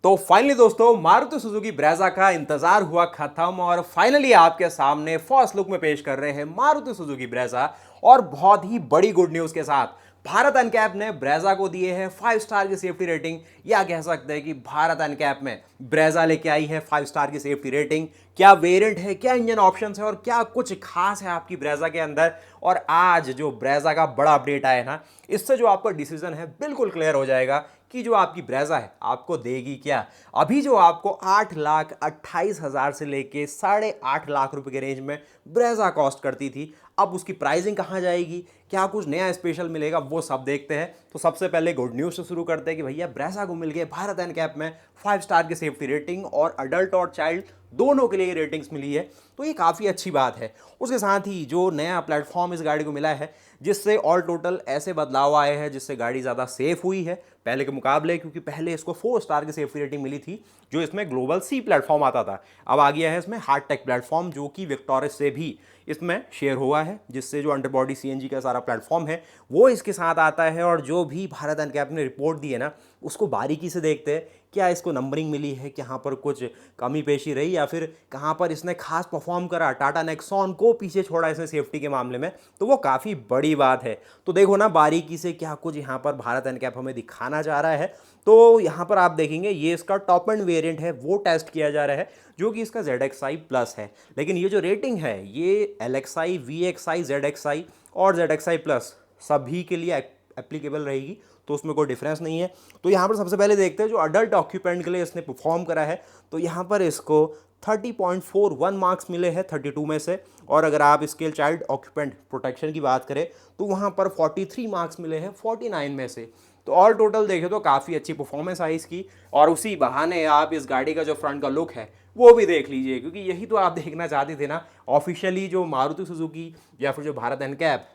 तो फाइनली दोस्तों Maruti Suzuki Brezza का इंतजार हुआ खत्म और फाइनली आपके सामने फर्स्ट लुक में पेश कर रहे हैं मारुति सुजुकी ब्रेजा। और बहुत ही बड़ी गुड न्यूज के साथ भारत एनकैप ने ब्रेजा को दिए हैं 5 स्टार की सेफ्टी रेटिंग। या कह सकते हैं कि भारत एनकैप में ब्रेजा लेके आई है 5 स्टार की सेफ्टी रेटिंग। क्या वेरिएंट है, क्या इंजन ऑप्शन है और क्या कुछ खास है आपकी ब्रेजा के अंदर। और आज जो ब्रेजा का बड़ा अपडेट आया है ना, इससे जो आपका डिसीजन है बिल्कुल क्लियर हो जाएगा कि जो आपकी ब्रेजा है आपको देगी क्या। अभी जो आपको 8,28,000 से लेके 8.5 लाख रुपए के रेंज में ब्रेजा कॉस्ट करती थी, अब उसकी प्राइसिंग कहाँ जाएगी, क्या कुछ नया स्पेशल मिलेगा, वो सब देखते हैं। तो सबसे पहले गुड न्यूज़ से शुरू करते हैं कि भैया ब्रेजा को मिल गए भारत एनकैप में 5 स्टार की सेफ्टी रेटिंग और अडल्ट और चाइल्ड दोनों के लिए रेटिंग्स मिली है, तो ये काफ़ी अच्छी बात है। उसके साथ ही जो नया प्लेटफॉर्म इस गाड़ी को मिला है, जिससे ऑल टोटल ऐसे बदलाव आए हैं जिससे गाड़ी ज़्यादा सेफ हुई है पहले के मुकाबले, क्योंकि पहले इसको 4 स्टार की सेफ्टी रेटिंग मिली थी जो इसमें ग्लोबल सी प्लेटफॉर्म आता था। अब आ गया है इसमें हार्ट-टेक प्लेटफॉर्म जो कि विक्टोरिस से भी इसमें शेयर हुआ है, जिससे जो अंडरबॉडी सीएनजी का सारा प्लेटफॉर्म है वो इसके साथ आता है। और जो भी भारत एनकैप ने रिपोर्ट दी है ना, उसको बारीकी से देखते हैं, क्या इसको नंबरिंग मिली है, कहाँ पर कुछ कमी पेशी रही या फिर कहाँ पर इसने खास परफॉर्म करा, टाटा नेक्सॉन को पीछे छोड़ा इसने सेफ्टी के मामले में, तो वो काफ़ी बड़ी बात है। तो देखो ना बारीकी से क्या कुछ यहाँ पर भारत एनकैप हमें दिखाना चाह रहा है। तो यहाँ पर आप देखेंगे ये इसका टॉप एंड वेरिएंट है वो टेस्ट किया जा रहा है, जो कि इसका ZXi प्लस है। लेकिन ये जो रेटिंग है ये LXi, VXi, ZXi और ZXi प्लस सभी के लिए एप्लीकेबल रहेगी, तो उसमें कोई डिफरेंस नहीं है। तो यहाँ पर सबसे पहले देखते हैं जो अडल्ट ऑक्यूपेंट के लिए इसने परफॉर्म करा है, तो यहाँ पर इसको 30.41 मार्क्स मिले हैं 32 में से। और अगर आप इसके चाइल्ड ऑक्यूपेंट प्रोटेक्शन की बात करें तो वहाँ पर 43 मार्क्स मिले हैं 49 में से। तो ऑल टोटल देखें तो काफ़ी अच्छी परफॉर्मेंस आई इसकी। और उसी बहाने आप इस गाड़ी का जो फ्रंट का लुक है वो भी देख लीजिए, क्योंकि यही तो आप देखना चाहते थे ना। ऑफिशियली जो मारुति सुजुकी या फिर जो भारत एनकैप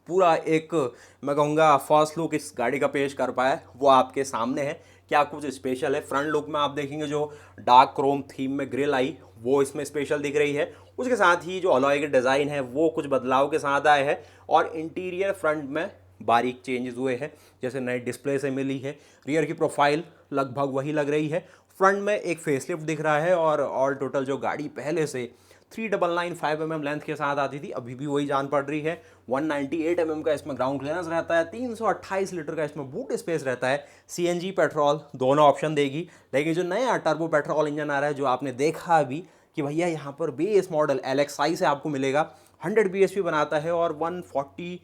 पूरा एक मैं कहूँगा फर्स्ट लुक इस गाड़ी का पेश कर पाया, वो आपके सामने है। क्या कुछ स्पेशल है फ्रंट लुक में आप देखेंगे, जो डार्क क्रोम थीम में ग्रिल आई वो इसमें स्पेशल दिख रही है। उसके साथ ही जो अलॉय के डिज़ाइन है वो कुछ बदलाव के साथ आए हैं और इंटीरियर फ्रंट में बारीक चेंजेस हुए हैं, जैसे नई डिस्प्ले से मिली है। रियर की प्रोफाइल लगभग वही लग रही है, फ्रंट में एक फेसलिफ्ट दिख रहा है। और ऑल टोटल जो गाड़ी पहले से 3995 mm लेंथ के साथ आती थी अभी भी वही जान पड़ रही है। 198 mm का इसमें ग्राउंड क्लियरेंस रहता है, 328 लीटर का इसमें बूट स्पेस रहता है। CNG पेट्रोल दोनों ऑप्शन देगी। लेकिन जो नया टर्बो पेट्रोल इंजन आ रहा है जो आपने देखा अभी कि भैया यहाँ पर बेस मॉडल LXi से आपको मिलेगा, 100 bhp बनाता है और 148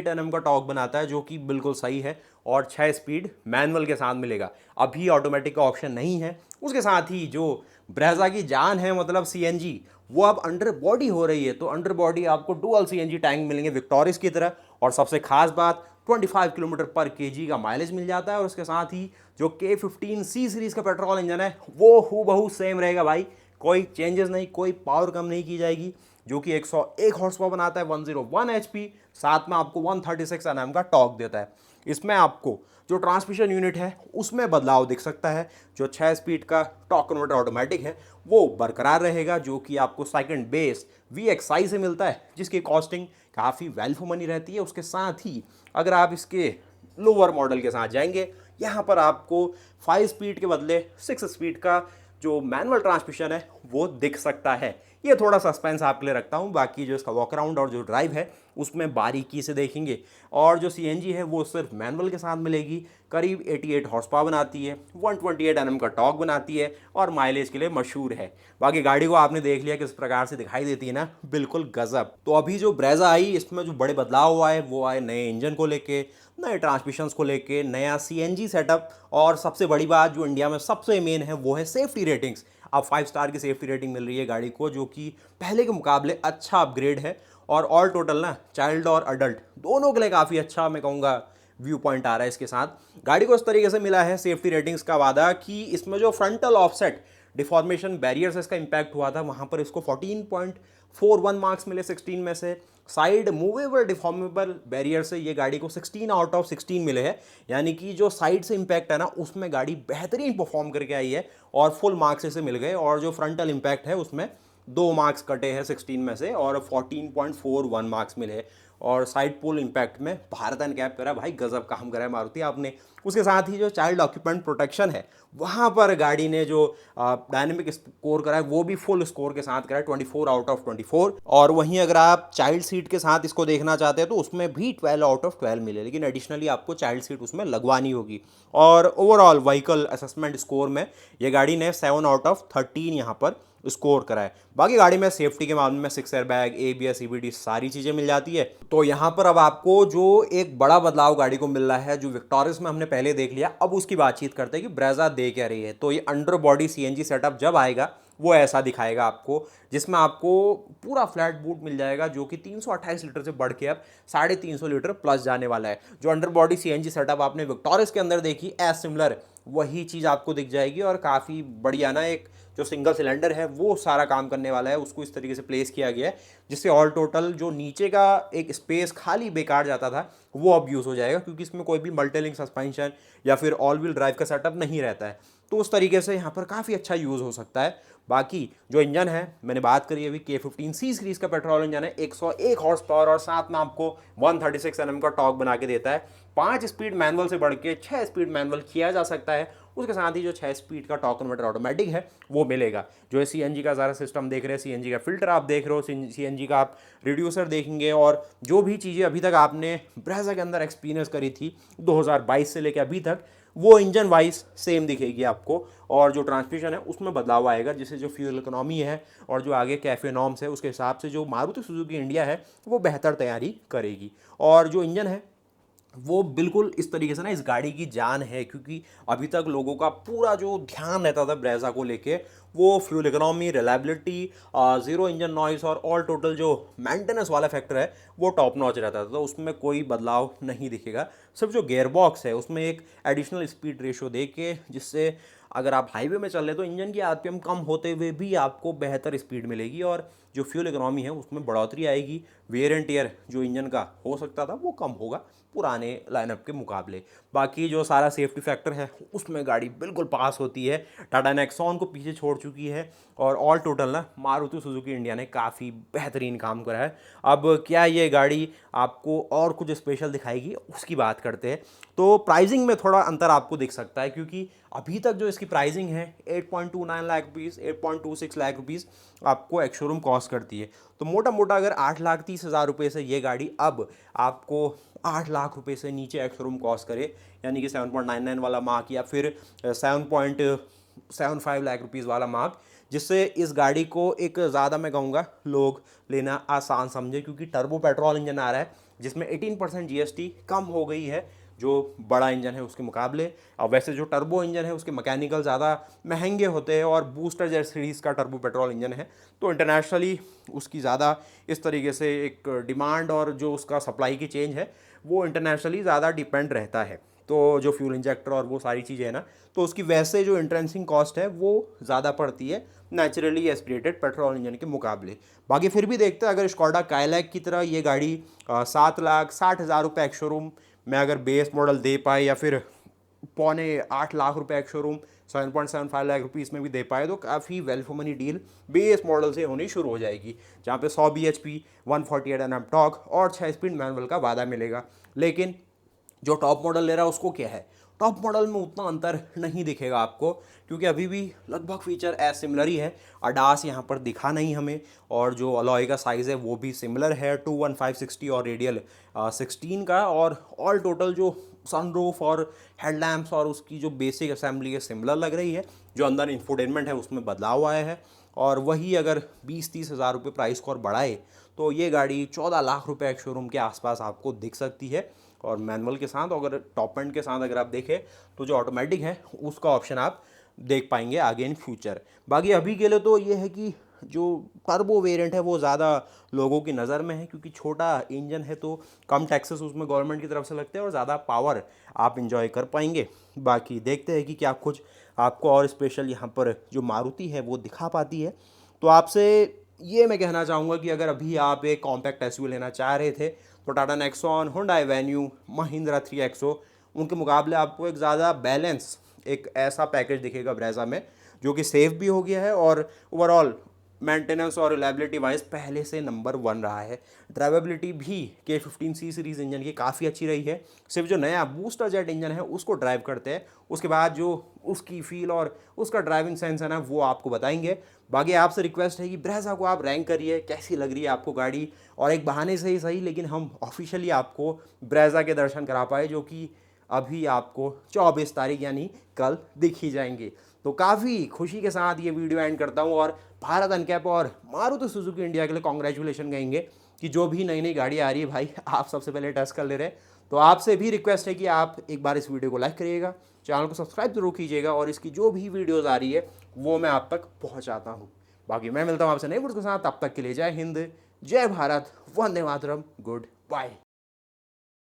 Nm का टॉर्क बनाता है, जो कि बिल्कुल सही है। और 6 स्पीड मैनुअल के साथ मिलेगा, अभी ऑटोमेटिक का ऑप्शन नहीं है। उसके साथ ही जो ब्रेजा की जान है मतलब CNG, वो अब अंडर बॉडी हो रही है, तो अंडर बॉडी आपको डुअल CNG टैंक मिलेंगे विक्टोरिस की तरह। और सबसे खास बात 25 किलोमीटर पर kg का माइलेज मिल जाता है। और उसके साथ ही जो K15C सीरीज़ का पेट्रोल इंजन है वो हूबहू सेम रहेगा भाई, कोई चेंजेस नहीं, कोई पावर कम नहीं की जाएगी, जो कि 101 हॉर्स पावर बनाता है, 101 HP, साथ में आपको 136 Nm का टॉर्क देता है। इसमें आपको जो ट्रांसमिशन यूनिट है उसमें बदलाव दिख सकता है। जो 6 स्पीड का टॉर्क कन्वर्टर ऑटोमेटिक है वो बरकरार रहेगा, जो कि आपको सेकंड बेस VXi से मिलता है, जिसकी कॉस्टिंग काफ़ी वैल्यू फॉर मनी रहती है। उसके साथ ही अगर आप इसके लोअर मॉडल के साथ जाएंगे, यहाँ पर आपको 5 स्पीड के बदले 6 स्पीड का जो मैनुअल ट्रांसमिशन है वो दिख सकता है। ये थोड़ा सस्पेंस आपके लिए रखता हूँ, बाकी जो इसका वॉक अराउंड और जो ड्राइव है उसमें बारीकी से देखेंगे। और जो CNG है वो सिर्फ मैनुअल के साथ मिलेगी, करीब 88 हॉर्स पावर बनाती है, 128 Nm का टॉर्क बनाती है और माइलेज के लिए मशहूर है। बाकी गाड़ी को आपने देख लिया किस प्रकार से दिखाई देती है ना, बिल्कुल गजब। तो अभी जो ब्रेजा आई इसमें जो बड़े बदलाव आए वो आए नए इंजन को लेके, नए ट्रांसमिशंस को लेके, नया CNG सेटअप, और सबसे बड़ी बात जो इंडिया में सबसे मेन है वो है सेफ्टी रेटिंग्स। अब 5 स्टार की सेफ्टी रेटिंग मिल रही है गाड़ी को, जो कि पहले के मुकाबले अच्छा अपग्रेड है। और ऑल टोटल ना चाइल्ड और अडल्ट दोनों के लिए काफ़ी अच्छा मैं कहूँगा व्यू पॉइंट आ रहा है इसके साथ। गाड़ी को इस तरीके से मिला है सेफ्टी रेटिंग्स का वादा कि इसमें जो फ्रंटल ऑफसेट डिफॉर्मेशन बैरियर से इसका इम्पैक्ट हुआ था वहाँ पर इसको 14.41 मार्क्स मिले 16 में से। साइड मूवेबल डिफॉर्मेबल बैरियर से ये गाड़ी को 16 आउट ऑफ 16 मिले हैं, यानी कि जो साइड से इम्पैक्ट है ना उसमें गाड़ी बेहतरीन परफॉर्म करके आई है और फुल मार्क्स इसे मिल गए। और जो फ्रंटल इम्पैक्ट है उसमें 2 मार्क्स कटे हैं 16 में से और 14.41 मार्क्स मिले। और साइड पोल इम्पैक्ट में भारत एनकैप करा, भाई गजब काम करा है मारुति आपने। उसके साथ ही जो चाइल्ड ऑक्यूपेंट प्रोटेक्शन है वहाँ पर गाड़ी ने जो डायनेमिक स्कोर करा है वो भी फुल स्कोर के साथ करा है, 24 आउट ऑफ 24। और वहीं अगर आप चाइल्ड सीट के साथ इसको देखना चाहते हैं तो उसमें भी 12 आउट ऑफ 12 मिले, लेकिन एडिशनली आपको चाइल्ड सीट उसमें लगवानी होगी। और ओवरऑल व्हीकल असेसमेंट स्कोर में ये गाड़ी ने 7 आउट ऑफ 13 यहाँ पर स्कोर करा है। बाकी गाड़ी में सेफ्टी के मामले में 6 एयरबैग, ABS, EBD सारी चीज़ें मिल जाती है। तो यहाँ पर अब आपको जो एक बड़ा बदलाव गाड़ी को मिल रहा है, जो विक्टोरियस में हमने पहले देख लिया, अब उसकी बातचीत करते हैं कि ब्रेजा दे क्या रही है। तो ये अंडर बॉडी CNG सेटअप जब आएगा वो ऐसा दिखाएगा आपको, जिसमें आपको पूरा फ्लैट बूट मिल जाएगा जो कि 328 लीटर से बढ़ के अब 350 लीटर प्लस जाने वाला है। जो अंडर बॉडी CNG सेटअप आपने विक्टोरियस के अंदर देखी एज सिमिलर वही चीज़ आपको दिख जाएगी। और काफ़ी बढ़िया ना, एक जो सिंगल सिलेंडर है वो सारा काम करने वाला है, उसको इस तरीके से प्लेस किया गया है जिससे ऑल टोटल जो नीचे का एक स्पेस खाली बेकार जाता था वो अब यूज़ हो जाएगा, क्योंकि इसमें कोई भी मल्टीलिंक सस्पेंशन या फिर ऑल व्हील ड्राइव का सेटअप नहीं रहता है। तो उस तरीके से यहाँ पर काफ़ी अच्छा यूज़ हो सकता है। बाकी जो इंजन है मैंने बात करी अभी, K15C सीरीज का पेट्रोल इंजन है, 101 हॉर्स पावर और साथ में आपको 136 Nm का टॉर्क बना के देता है। 5 स्पीड मैनुअल से बढ़ के 6 स्पीड मैनुअल किया जा सकता है। उसके साथ ही जो 6 स्पीड का टॉर्क कन्वर्टर ऑटोमेटिक है वो मिलेगा। जो है CNG का सारा सिस्टम देख रहे हैं, CNG का फिल्टर आप देख रहे हो, CNG का आप रिड्यूसर देखेंगे, और जो भी चीज़ें अभी तक आपने ब्रेजा के अंदर एक्सपीरियंस करी थी 2022 से लेकर अभी तक, वो इंजन वाइज सेम दिखेगी आपको। और जो ट्रांसमिशन है उसमें बदलाव आएगा, जिससे जो फ्यूल इकोनॉमी है और जो आगे कैफे नॉर्म्स है उसके हिसाब से जो मारुति सुजुकी इंडिया है वो बेहतर तैयारी करेगी। और जो इंजन है वो बिल्कुल इस तरीके से ना इस गाड़ी की जान है, क्योंकि अभी तक लोगों का पूरा जो ध्यान रहता था ब्रेजा को लेके वो fuel economy, reliability, zero engine noise और ऑल टोटल जो मेंटेनेंस वाला फैक्टर है वो टॉप नॉच रहता था। तो उसमें कोई बदलाव नहीं दिखेगा। सिर्फ जो गियर बॉक्स है उसमें एक एडिशनल स्पीड रेशियो दे के, जिससे अगर आप हाईवे में चल रहे तो इंजन की RPM कम होते हुए भी आपको बेहतर स्पीड मिलेगी और जो फ्यूल इकोनॉमी है उसमें बढ़ोतरी आएगी। वेयर एंड टियर जो इंजन का हो सकता था वो कम होगा पुराने लाइनअप के मुकाबले। बाकी जो सारा सेफ्टी फैक्टर है उसमें गाड़ी बिल्कुल पास होती है। टाटा नेक्सॉन को पीछे छोड़ चुकी है और ऑल टोटल ना मारुति सुजुकी इंडिया ने काफ़ी बेहतरीन काम करा है। अब क्या ये गाड़ी आपको और कुछ स्पेशल दिखाएगी उसकी बात करते हैं। तो प्राइसिंग में थोड़ा अंतर आपको दिख सकता है, क्योंकि अभी तक जो इसकी प्राइसिंग है 8.29 लाख रुपीज़, 8.26 लाख रुपीज़ आपको एक्स शोरूम कॉस्ट करती है। तो मोटा मोटा अगर 8,30,000 रुपये से ये गाड़ी अब आपको 8 लाख रुपए से नीचे एक्स शोरूम कॉस्ट करे, यानी कि 7.99 वाला मार्क या फिर 7.75 लाख रुपीज़ वाला मार्क, जिससे इस गाड़ी को एक ज़्यादा मैं कहूँगा लोग लेना आसान समझे, क्योंकि टर्बो पेट्रोल इंजन आ रहा है जिसमें 18% GST कम हो गई है जो बड़ा इंजन है उसके मुकाबले। अब वैसे जो टर्बो इंजन है उसके मैकेनिकल ज़्यादा महंगे होते हैं और बूस्टर जैसे सीरीज़ का टर्बो पेट्रोल इंजन है, तो इंटरनेशनली उसकी ज़्यादा इस तरीके से एक डिमांड और जो उसका सप्लाई की चेंज है वो इंटरनेशनली ज़्यादा डिपेंड रहता है। तो जो फ्यूल इंजेक्टर और वो सारी चीज़ें हैं ना, तो उसकी वैसे जो इंट्रेंसिंग कॉस्ट है वो ज़्यादा पड़ती है नेचुरली एस्पिरेटेड पेट्रोल इंजन के मुकाबले। बाकी फिर भी देखते हैं, अगर स्कोडा काइलैक की तरह ये गाड़ी 7,60,000 रुपये एक्स शोरूम में अगर बेस मॉडल दे पाए या फिर 7.25 लाख रुपये एक्स शोरूम 7.75 लाख रुपीज़ में भी दे पाए, तो काफ़ी well for money deal base model से होनी शुरू हो जाएगी, जहाँ पे 100 bhp 148 Nm टॉर्क और 6 स्पीड मैनुअल का वादा मिलेगा। लेकिन जो टॉप मॉडल ले रहा है उसको क्या है, टॉप मॉडल में उतना अंतर नहीं दिखेगा आपको, क्योंकि अभी भी लगभग फीचर एज सिमिलर ही है। अडास यहाँ पर दिखा नहीं हमें, और जो अलॉय का साइज़ है वो भी सिमिलर है 215/60 और रेडियल 16 का। और ऑल टोटल जो सनरूफ और हेडलैम्प्स और उसकी जो बेसिक असेंबली है सिमिलर लग रही है। जो अंदर इंफोटेनमेंट है उसमें बदलाव आया है, और वही अगर 20-30 हज़ार रुपये प्राइस को और बढ़ाए तो ये गाड़ी 14 लाख रुपये एक शोरूम के आसपास आपको दिख सकती है। और मैनुअल के साथ, अगर टॉप एंड के साथ अगर आप देखें तो जो ऑटोमेटिक है उसका ऑप्शन आप देख पाएंगे आगे इन फ्यूचर। बाकी अभी के लिए तो ये है कि जो टर्बो वेरिएंट है वो ज़्यादा लोगों की नज़र में है, क्योंकि छोटा इंजन है तो कम टैक्सेस उसमें गवर्नमेंट की तरफ से लगते हैं और ज़्यादा पावर आप इंजॉय कर पाएंगे। बाकी देखते हैं कि क्या कुछ आपको और स्पेशल यहाँ पर जो मारुति है वो दिखा पाती है। तो आपसे ये मैं कहना चाहूँगा कि अगर अभी आप एक कॉम्पैक्ट एसयूवी लेना चाह रहे थे तो Tata Nexon, Hyundai venue, Mahindra 3XO उनके मुकाबले आपको एक ज़्यादा बैलेंस एक ऐसा पैकेज दिखेगा ब्रेजा में, जो कि सेफ भी हो गया है और ओवरऑल मेंटेनेंस और रिलायबिलिटी वाइज पहले से नंबर 1 रहा है। ड्राइवेबिलिटी भी K15C सीरीज़ इंजन की काफ़ी अच्छी रही है। सिर्फ जो नया बूस्टर जेट इंजन है उसको ड्राइव करते हैं, उसके बाद जो उसकी फील और उसका ड्राइविंग सेंस है ना, वो आपको बताएंगे। बाकी आपसे रिक्वेस्ट है कि ब्रेज़ा को आप रैंक करिए, कैसी लग रही है आपको गाड़ी, और एक बहाने से ही सही लेकिन हम ऑफिशियली आपको ब्रेज़ा के दर्शन करा पाए, जो कि अभी आपको 24 तारीख यानी कल दिख ही जाएंगे। तो काफ़ी खुशी के साथ ये वीडियो एंड करता हूँ, और भारत अनकैप और मारुति सुजुकी इंडिया के लिए कॉन्ग्रेचुलेशन कहेंगे कि जो भी नई नई गाड़ी आ रही है भाई, आप सबसे पहले टेस्ट कर ले रहे हैं। तो आपसे भी रिक्वेस्ट है कि आप एक बार इस वीडियो को लाइक करिएगा, चैनल को सब्सक्राइब जरूर कीजिएगा, और इसकी जो भी वीडियोज़ आ रही है वो मैं आप तक पहुँचाता हूँ। बाकी मैं मिलता हूँ आपसे नई वीडियो के साथ, तब तक के लिए जय हिंद, जय भारत, वंदे मातरम, गुड बाय।